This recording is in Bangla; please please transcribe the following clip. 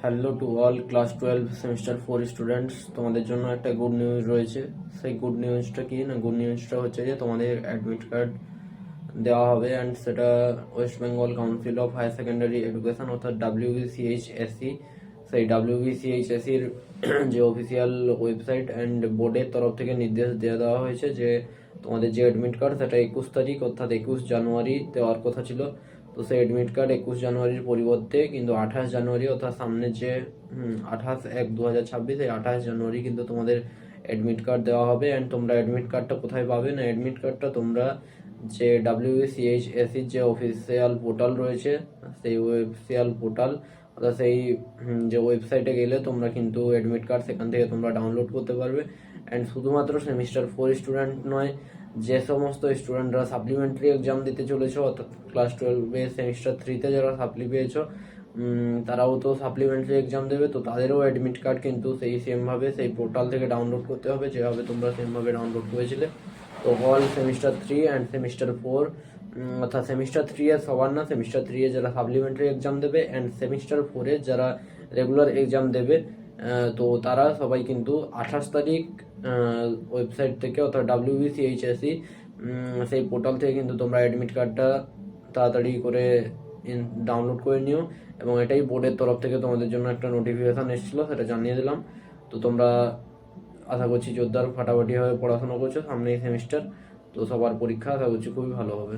Hello to all class 12 semester 4 students. তোমাদের জন্য একটা গুড নিউজ রয়েছে। সেই গুড নিউজটা কি না, গুড নিউজটা হচ্ছে যে তোমাদের অ্যাডমিট কার্ড দেওয়া হবে, অ্যান্ড সেটা West Bengal council of higher secondary education অর্থাৎ WBCHSE, সেই WBCHSEর যে অফিসিয়াল ওয়েবসাইট অ্যান্ড বোর্ডের তরফ থেকে নির্দেশ দিয়ে দেওয়া হয়েছে যে তোমাদের যে অ্যাডমিট কার্ড সেটা 21 তারিখ অর্থাৎ 21 জানুয়ারি দেওয়ার কথা ছিল। তো সেই অ্যাডমিট কার্ড 21 জানুয়ারির পরিবর্তে কিন্তু 28 জানুয়ারি অর্থাৎ সামনে যে 28/1/2026 এই 28 জানুয়ারি কিন্তু তোমাদের অ্যাডমিট কার্ড দেওয়া হবে। অ্যান্ড তোমরা অ্যাডমিট কার্ডটা কোথায় পাবে না, অ্যাডমিট কার্ডটা তোমরা যে WBCHSEর যে অফিসিয়াল পোর্টাল রয়েছে সেই অফিসিয়াল পোর্টাল অর্থাৎ সেই যে ওয়েবসাইটে গেলে তোমরা কিন্তু অ্যাডমিট কার্ড সেখান থেকে তোমরা ডাউনলোড করতে পারবে। অ্যান্ড শুধুমাত্র সেমিস্টার 4 স্টুডেন্ট নয়, যে সমস্ত স্টুডেন্টরা সাপ্লিমেন্টারি এক্সাম দিতে চলেছো অর্থাৎ ক্লাস 12 সেমিস্টার 3তে যারা সাপ্লি পেয়েছো তারাও তো সাপ্লিমেন্টারি এক্সাম দেবে, তো তাদেরও অ্যাডমিট কার্ড কিন্তু সেই সেমভাবে সেই পোর্টাল থেকে ডাউনলোড করতে হবে যেভাবে তোমরা সেমভাবে ডাউনলোড করেছিলে। তো অল সেমিস্টার 3 অ্যান্ড সেমিস্টার 4 অর্থাৎ সেমিস্টার 3 এর সবার না, সেমিস্টার 3 এ যারা সাপ্লিমেন্টারি এক্সাম দেবে অ্যান্ড সেমিস্টার 4 এ যারা রেগুলার এক্সাম দেবে, তো তারা সবাই কিন্তু 28 তারিখ ওয়েবসাইট থেকে অর্থাৎ WBCHSE সেই পোর্টাল থেকে কিন্তু তোমরা অ্যাডমিট কার্ডটা তাড়াতাড়ি করে ডাউনলোড করে নিও। এবং এটাই বোর্ডের তরফ থেকে তোমাদের জন্য একটা নোটিফিকেশান এসেছিলো, সেটা জানিয়ে দিলাম। তো তোমরা আশা করছি জোরদার ফাটাফাটি হয়ে পড়াশোনা করছো, সামনেই সেমিস্টার, তো সবার পরীক্ষা আশা করছি খুবই ভালো হবে।